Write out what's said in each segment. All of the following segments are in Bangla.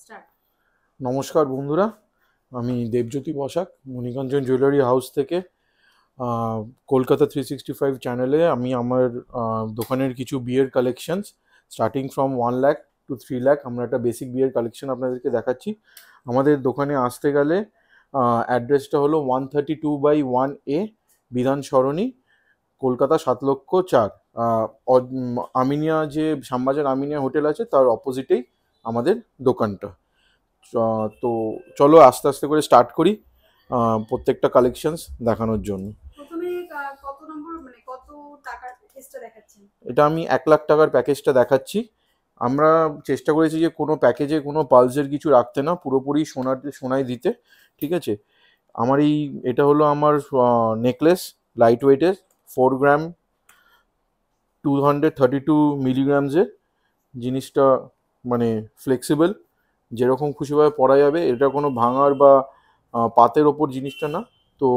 স্টার্ট। নমস্কার বন্ধুরা, আমি দেবজ্যোতি বসাক মণিকাঞ্চন জুয়েলারি হাউস থেকে কলকাতা 365 চ্যানেলে আমি আমার দোকানের কিছু বিয়ের collections starting from 1 lakh to 3 lakh আমরা একটা বেসিক বিয়ের কালেকশন আপনাদেরকে দেখাচ্ছি। আমাদের দোকানে আসতে গেলে অ্যাড্রেসটা হলো 132/1A বিধান সরণি, কলকাতা 7,04,000। আমিনিয়া যে শ্যামবাজার আমিনিয়া হোটেল আছে তার অপোজিটেই আমাদের দোকানটা। তো চলো আস্তে আস্তে করে স্টার্ট করি প্রত্যেকটা কালেকশনস দেখানোর জন্য। প্রথমে কত নম্বর মানে কত টাকার প্যাকেজটা দেখাচ্ছেন? এটা আমি 1 লাখ টাকার প্যাকেজটা দেখাচ্ছি। আমরা চেষ্টা করেছি যে কোনো প্যাকেজে কোনো পালসের কিছু রাখতে না, পুরোপুরি সোনায় দিতে, ঠিক আছে। এটা হলো আমার নেকলেস, লাইট ওয়েটের 4 গ্রাম 232 মিলিগ্রামসের। জিনিসটা মানে ফ্লেক্সিবল, যেরকম খুশিভাবে পরা যাবে। এটা কোনো ভাঙার বা পাতের ওপর জিনিসটা না, তো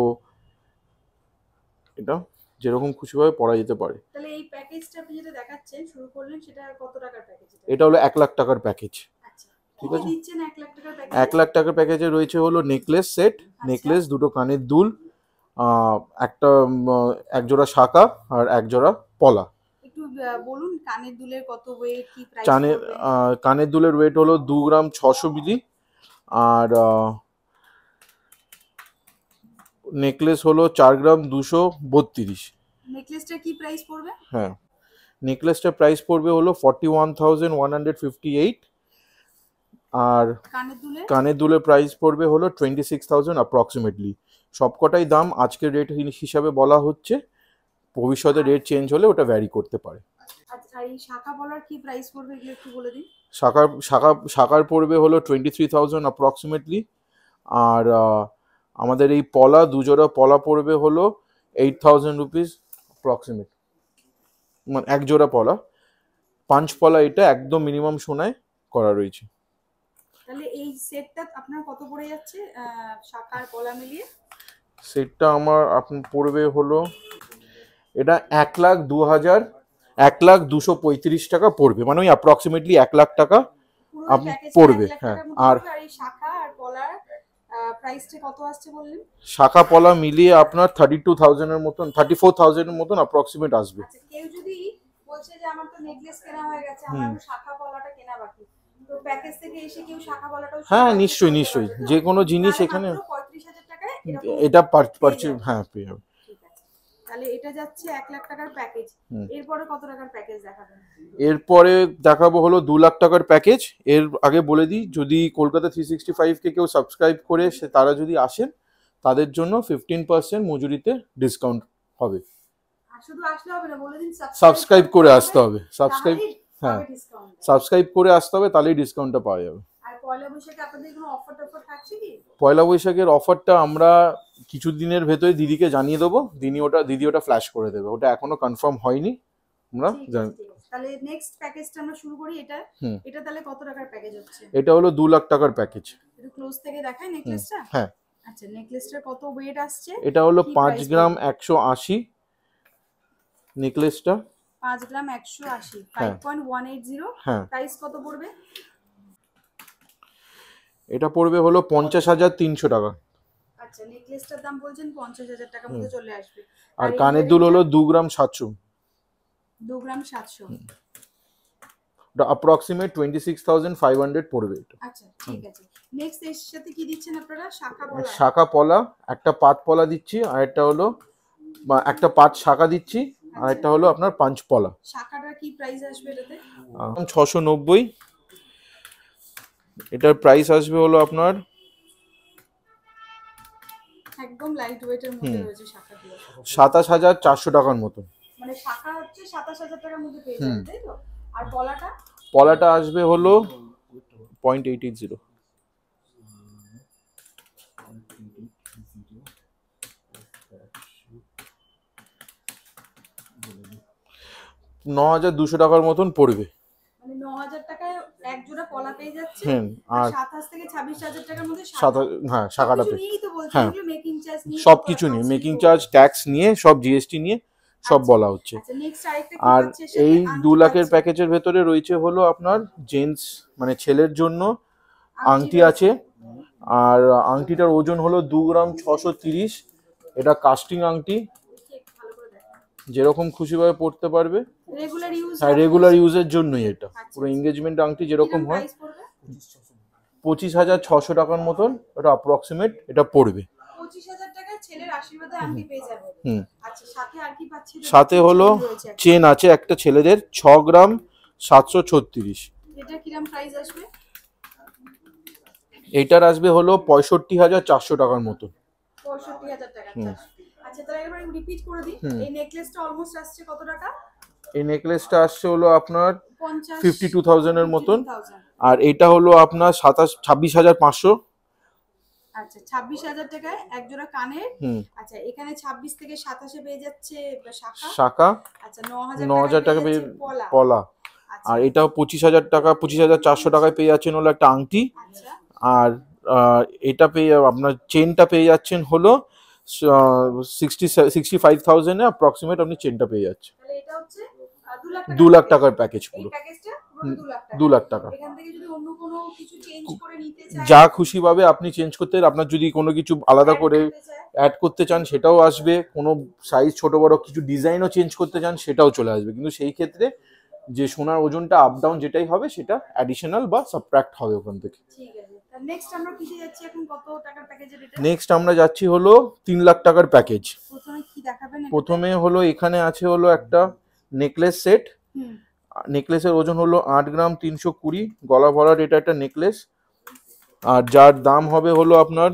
এটা যেরকম খুশিভাবে পরা যেতে পারে। তাহলে এই প্যাকেজটা আপনি যেটা দেখাচ্ছেন শুরু করলেন, সেটা কত টাকার প্যাকেজ? এটা হলো 1 লাখ টাকার প্যাকেজ। আচ্ছা, ঠিক কি আছে, দিচ্ছেন 1 লাখ টাকার প্যাকেজ? 1 লাখ টাকার প্যাকেজে রয়েছে হলো নেকলেস সেট, নেকলেস, দুটো কানের দুল, একটা একজোড়া শাঁখা আর একজোড়া পলা। একটু বলুন কানের দুলের কত ওয়েট, কি প্রাইস কানের পড়বে? কানের দুলের ওয়েট হলো 2 গ্রাম 600 মিলি, আর নেকলেস হলো 4 গ্রাম 232। নেকলেসটা কি প্রাইস পড়বে? হ্যাঁ, নেকলেসটার প্রাইস পড়বে হলো 41,158, আর কানের দুলের প্রাইস পড়বে হলো 26,000 অ্যাপ্রক্সিমেটলি। সবকটাই দাম আজকের রেট হিসাবে বলা হচ্ছে, ভবিষ্যতে রেট চেঞ্জ হলে ওটা ভ্যারি করতে পারে। আচ্ছা, এই শাখা বলার কি প্রাইস পড়বে এগুলো একটু বলে দিন। শাখার পড়বে হলো 23,000 অ্যাপ্রক্সিমেটলি, আর আমাদের এই পলা, দুজোড়া পলা পড়বে হলো 8,000 রুপিস অ্যাপ্রক্সিমেট, মানে এক জোড়া পলা, 5 পলা, এটা একদম মিনিমাম সোনায় করা রয়েছে। তাহলে এই সেটটা আপনার কত পড়ে যাচ্ছে শাখা আর পলা মিলিয়ে? সেটটা আপনার পড়বে হলো, এটা 1,02,235 টাকা পড়বে, মানে ওই অ্যাপ্রক্সিমেটলি 1 লাখ টাকা পড়বে। হ্যাঁ, আর এই শাখা আর পলার প্রাইসটা কত আসছে বললেন? শাখা পলা মিলিয়ে আপনার 32,000 এর মতন, 34,000 এর মতন অ্যাপ্রক্সিমেট আসবে। আচ্ছা, কেউ যদি বলছে যে আমার তো নেকলেস কেনা হয়ে গেছে, আমার শাখা পলাটা কেনা বাকি, তো প্যাকেজ থেকে এসে কেউ শাখা পলাটাও? হ্যাঁ, নিশ্চয়ই যে কোনো জিনিস এখানে 35,000 টাকায় এটা পারচেজ, হ্যাঁ, পেয়ে যাবে। ঠিক আছে, তাহলে এটা যাচ্ছে 1 লাখ টাকার প্যাকেজ। এরপরে কত টাকার প্যাকেজ দেখাবেন? এরপরে দেখাবো হলো 2 লাখ টাকার প্যাকেজ। এর আগে বলে দিই, যদি কলকাতা 365 কে কেউ সাবস্ক্রাইব করে তারা যদি আসেন, তাদের জন্য 15% মজুরিতে ডিসকাউন্ট হবে। শুধু আসলে হবে না, বলে দিন সাবস্ক্রাইব করে আসতে হবে। হ্যাঁ, সাবস্ক্রাইব করে আসতে হবে, তাহলেই ডিসকাউন্টটা পাওয়া যাবে। আর পয়লা বৈশাখে আপনাদের কোনো অফার টফার থাকছে কি? পয়লা বৈশাখের অফারটা আমরা কিছু দিনের ভেতরে দিদিকে জানিয়ে দেবো, দিদি ওটা ফ্ল্যাশ করে দেবে, ওটা এখনো কনফার্ম হয়নি। আমরা তাহলে নেক্সট প্যাকেজটা আমরা শুরু করি। এটা তাহলে কত টাকার প্যাকেজ হচ্ছে? এটা হলো 2 লাখ টাকার প্যাকেজ। একটু ক্লোজ থেকে দেখাই নেকলেসটা। হ্যাঁ, আচ্ছা, নেকলেসটার কত ওয়েট আসছে? এটা হলো 5 গ্রাম 180 নেকলেসটা। 5 গ্রাম 180, 5.180। হ্যাঁ, প্রাইস কত পড়বে? এটা পড়বে হলো 50,300 টাকা। আচ্ছা, নেকলেসটার দাম বলছেন 50,000 টাকার মধ্যে চলে আসবে। আর কানের দুল হলো 2 গ্রাম 700। 2 গ্রাম 700, ওটা অ্যাপ্রক্সিমেট 26,500 পড়বে এটা। আচ্ছা, ঠিক আছে। নেক্সট এর সাথে কি দিচ্ছেন আপনারা? শাখা পলা, একটা পাত পলা দিচ্ছি, আর একটা হলো একটা পাত শাখা দিচ্ছি, আর একটা হলো আপনার 5 পলা। শাখাটা কি প্রাইস আসবে এটাতে? 690। এটার প্রাইস আসবে হলো আপনার একদম লাইট ওয়েটের মধ্যে রয়েছে শাখাগুলো, 27,400 টাকার মতো। মানে শাখা হচ্ছে 27,000 টাকার মধ্যে পেয়ে যাবেন, তাই তো? আর পলাটা আসবে হলো 0.880। 9,200 টাকার মতন পড়বে। মানে 9,000 টাকায় এক জোড়া পলা পেয়ে যাচ্ছে, আর 27 থেকে 26,000 টাকার মধ্যে হ্যাঁ, শাখাটা পেয়ে, হ্যাঁ, মেকিং চার্জ নিয়ে সবকিছু নিয়ে, মেকিং চার্জ, ট্যাক্স নিয়ে, সব জিএসটি নিয়ে সব বলা হচ্ছে। আর এই 2 লাখের প্যাকেজের ভেতরে রয়েছে হলো আপনার জেন্টস, মানে ছেলের জন্য আংটি আছে, আর আংটিটার ওজন হলো 2 গ্রাম 630। এটা কাস্টিং আংটি, যেরকম খুশিভাবে পড়তে পারবে। রেগুলার ইউজ, হ্যাঁ, রেগুলার ইউজের জন্যই এটা। পুরো এঙ্গেজমেন্ট আংটি যেরকম হয়। 25,600 টাকার মতন এটা অ্যাপ্রক্সিমেট এটা পড়বে। 25,000 টাকায় ছেলের আশীর্বাদে আংটি পেয়ে যাবে। আচ্ছা, সাথে আর কি পাচ্ছি? সাথে হলো চেন আছে একটা ছেলেদের 6 গ্রাম 736। এটা কিরকম প্রাইস আসবে? এইটার আসবে হলো 65,400 টাকার মতো। 65,000 টাকা। আচ্ছা, তাহলে একবার রিপিট করে দিই। এই নেকলেসটা অলমোস্ট আসছে কত টাকা? এই নেকলেসটা আসছে হলো আপনার 52,000 এর মতন, 52,000। আর এটা হলো আপনার 26,500। আচ্ছা, 26,000 টাকায় এক জোড়া কানের। আচ্ছা, এখানে 26 থেকে 27 পেয়ে যাচ্ছে শাখা। আচ্ছা, 9,000 টাকা পেয়ে পলা। আর এটাও 25,000 টাকা, 25,400 টাকায় পেয়ে যাচ্ছেন হলো একটা আংটি। আর এটা পেয়ে আপনার চেনটা পেয়ে যাচ্ছেন হলো 65,000 এ অ্যাপ্রক্সিমেট আপনি চেনটা পেয়ে যাচ্ছেন। তাহলে এটা হচ্ছে 2 লাখ টাকার প্যাকেজ পুরো। এই প্যাকেজটা পুরো 2 লাখ টাকা। এখান থেকে যদি অন্য কোনো কিছু চেঞ্জ করে নিতে চাই, যা খুশি ভাবে আপনি চেঞ্জ করতে, আপনার যদি কোনো কিছু আলাদা করে অ্যাড করতে চান সেটাও আসবে, কোনো সাইজ ছোট বড় কিছু ডিজাইনও চেঞ্জ করতে চান সেটাও চলে আসবে। কিন্তু সেই ক্ষেত্রে যে সোনার ওজনটা আপ ডাউন যেটাই হবে সেটা অ্যাডিশনাল বা সাবট্রাক্ট হবে ওখান থেকে। ঠিক আছে। নেক্সট আমরা কিসে যাচ্ছি এখন? কত টাকার প্যাকেজের এটা? নেক্সট আমরা যাচ্ছি হলো 3 লাখ টাকার প্যাকেজ। প্রথমে কি দেখাবেন? প্রথমে হলো এখানে আছে হলো একটা নেকলেস সেট। নেকলেসের ওজন হলো 8 গ্রাম 320, গলা ভরার এটা একটা নেকলেস, আর যার দাম হবে হলো আপনার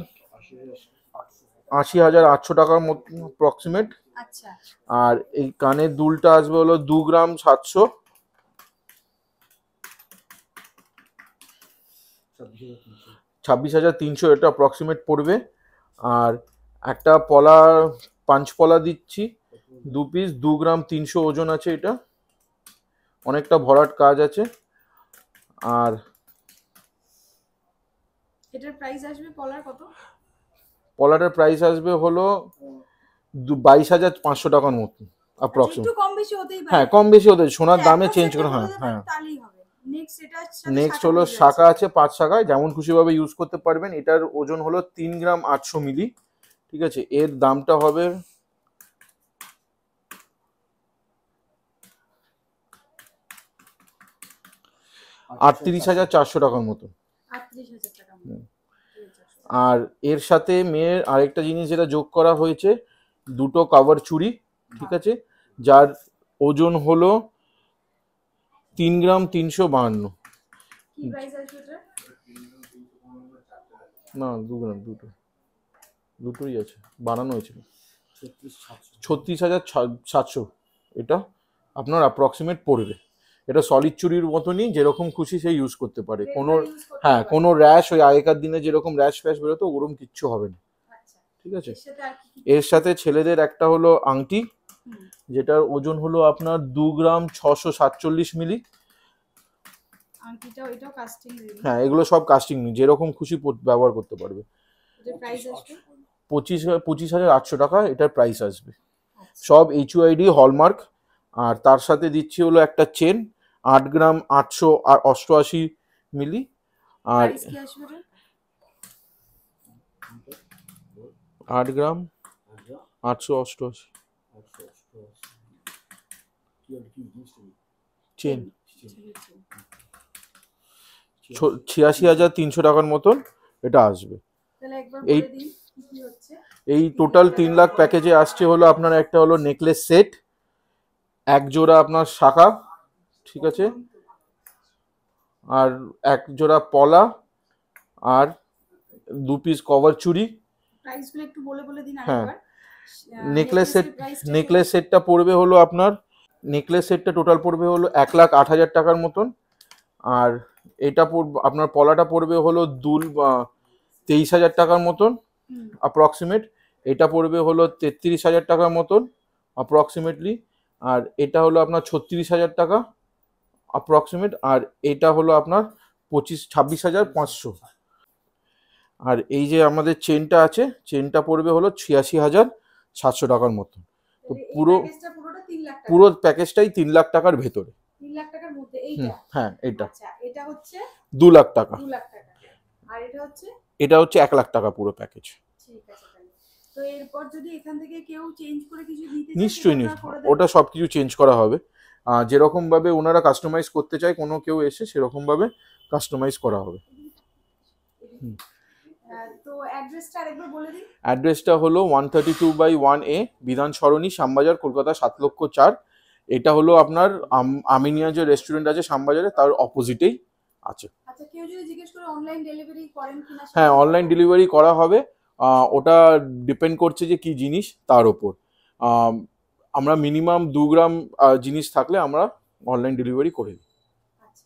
80,800 টাকার মতো অ্যাপ্রক্সিমেট। আচ্ছা। আর এই কানের দুলটা আসবে হলো 2 গ্রাম 700। 26,300 এটা অ্যাপ্রক্সিমেট পড়বে। আর একটা পলা, পাঁচ পলা দিচ্ছি 2 পিস, 2 গ্রাম 300 ওজন আছে। এটা অনেকটা ভরাট কাজ আছে। আর এটার প্রাইস আসবে পলার কত? পলাটার প্রাইস আসবে হলো 22,500 টাকার মতো অ্যাপ্রক্সিমেট। একটু কম বেশি হতেই পারে। হ্যাঁ, কম বেশি হতে সোনার দামে চেঞ্জ করে। হ্যাঁ, তাহলেই হবে। নেক্সট হলো শাখা আছে 5 শাখায়, যেমন খুশি ভাবে ইউজ করতে পারবেন। এটার ওজন হলো 3 গ্রাম 800 মিলি। ঠিক আছে, এর দামটা হবে 38,400 টাকার মতো। 38,000 টাকা। আর এর সাথে মেয়ের আরেকটা জিনিস যেটা যোগ করা হয়েছে, দুটো কভার চুড়ি। ঠিক আছে, যার ওজন হলো 3 গ্রাম 352। কি প্রাইস আসবে এটা? না, 2 গ্রাম, দুটোই আছে, বানানো হয়েছিল 36,700। এটা আপনার অ্যাপ্রক্সিমেট পড়বে। এটা সলিড চুরির মতনই, যেরকম খুশি সে ইউজ করতে পারে। কোনো হ্যাঁ, কোনো র্যাশ, ওই আগেকার দিনে যেরকম র্যাশ ফ্যাশ বেরোতো ওরকম কিচ্ছু হবে না। ঠিক আছে। এর সাথে ছেলেদের একটা হলো আংটি, যেটার ওজন হলো আপনার 2 গ্রাম 647 মিলি। আংটিটাও এটাও কাস্টিং? হ্যাঁ, এগুলো সব কাস্টিং, যেরকম খুশি ব্যবহার করতে পারবে। এটার প্রাইস আসবে 25,800 টাকা এটার প্রাইস আসবে। সব HUID হলমার্ক। আর তার সাথে দিচ্ছি হলো একটা চেন 8 গ্রাম 888 মিলি। আর 8 গ্রাম 888 চেন 86,300 টাকার মতন এটা আসবে। এই টোটাল 3 লাখ প্যাকেজে আসছে হলো আপনার একটা হলো নেকলেস সেট, এক জোড়া আপনার শাখা। ঠিক আছে, আর এক জোড়া পলা, আর 2 পিস কভার চুড়ি। প্রাইসগুলো একটু বলে দিন হ্যাঁ, আরেকবার। নেকলেস সেটটা পড়বে হলো আপনার, নেকলেস সেটটা টোটাল পড়বে হলো 1,08,000 টাকার মতন। আর এটা পড়বে আপনার, পলাটা পড়বে হলো 23,000 টাকার মতন অ্যাপ্রক্সিমেট। এটা পড়বে হলো 33,000 টাকার মতন অ্যাপ্রক্সিমেটলি। আর এটা হলো আপনার 36,000 টাকা অ্যাপ্রক্সিমেট। আর এটা হলো আপনার 26,500। আর এই যে আমাদের চেনটা আছে, চেনটা পড়বে হলো 86,700 টাকার মতন। তো পুরো প্যাকেজটাই 3 লাখ টাকার ভেতরে। 3 লাখ টাকার মধ্যে এইটা? হ্যাঁ, এটা আচ্ছা, এটা হচ্ছে 2 লাখ টাকা। 2 লাখ টাকা। আর এটা হচ্ছে 1 লাখ টাকা পুরো প্যাকেজ। ঠিক আছে তাহলে। তো এরপর যদি এখান থেকে কেউ চেঞ্জ করে কিছু নিতে চায় নিশ্চয়ই সেটা নিশ্চয়ই আপনারা করে দেবেন? ওটা সব কিছু চেঞ্জ করা হবে। যেরকম ভাবে ওনারা কাস্টমাইজ করতে চায় কোনো কেউ এসে সেরকম ভাবে কাস্টমাইজ করা হবে। তো অ্যাড্রেসটা আরেকবার বলে দিন। অ্যাড্রেসটা হলো 132/1A বিধান সরণি, শ্যামবাজার, কলকাতা 7,04,000। এটা হলো আপনার আমিনিয়া যে রেস্টুরেন্ট আছে শ্যামবাজারে তার অপোজিটেই আছে। আচ্ছা, কেউ যদি জিজ্ঞেস করে অনলাইন ডেলিভারি করেন কিনা? হ্যাঁ, অনলাইন ডেলিভারি করা হবে। ওটা ডিপেন্ড করছে যে কি জিনিস তার ওপর। আমরা মিনিমাম 2 গ্রাম জিনিস থাকলে আমরা অনলাইন ডেলিভারি করে দিই। আচ্ছা,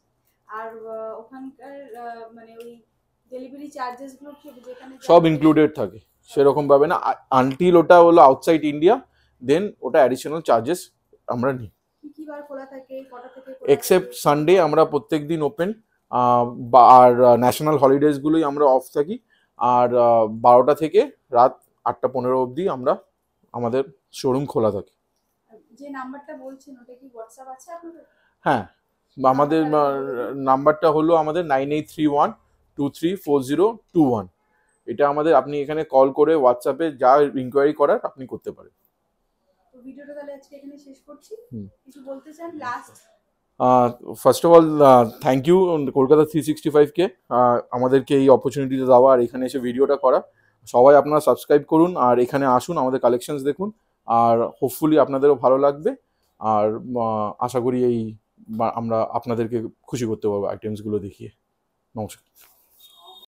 আর ওখানকার মানে ওই ডেলিভারি চার্জেস গুলো কি যেখানে সব ইনক্লুডেড থাকে সেরকম ভাবে না, আনটিল ওটা হলো আউটসাইড ইন্ডিয়া, দেন ওটা অ্যাডিশনাল চার্জেস আমরা নিই। কি বার খোলা থাকে, কটা থেকে? এক্সেপ্ট সানডে আমরা প্রত্যেকদিন ওপেন, আর ন্যাশনাল হলিডেজগুলোই আমরা অফ থাকি। আর 12টা থেকে রাত 8টা 15 অবধি আমরা আমাদের শোরুম খোলা থাকে। যে নাম্বারটা বলছেন ওটা কি হোয়াটসঅ্যাপ আছে আপনাদের? হ্যাঁ, আমাদের নাম্বারটা হলো আমাদের 9831234021। এটা আমাদের, আপনি এখানে কল করে হোয়াটসঅ্যাপে যা ইনকোয়ারি করার আপনি করতে পারেন। তো ভিডিওটা তাহলে আজকে এখানে শেষ করছি। কিছু বলতে চান last? First of all thank you Kolkata 365কে আমাদেরকে এই অপরচুনিটিটা দেওয়া আর এখানে এসে ভিডিওটা করা। সবাই আপনারা সাবস্ক্রাইব করুন আর এখানে আসুন, আমাদের কালেকশনস দেখুন, আর হোপফুলি আপনাদেরও ভালো লাগবে। আর আশা করি আমরা আপনাদেরকে খুশি করতে পারবো আইটেমসগুলো দেখিয়ে। নমস্কার।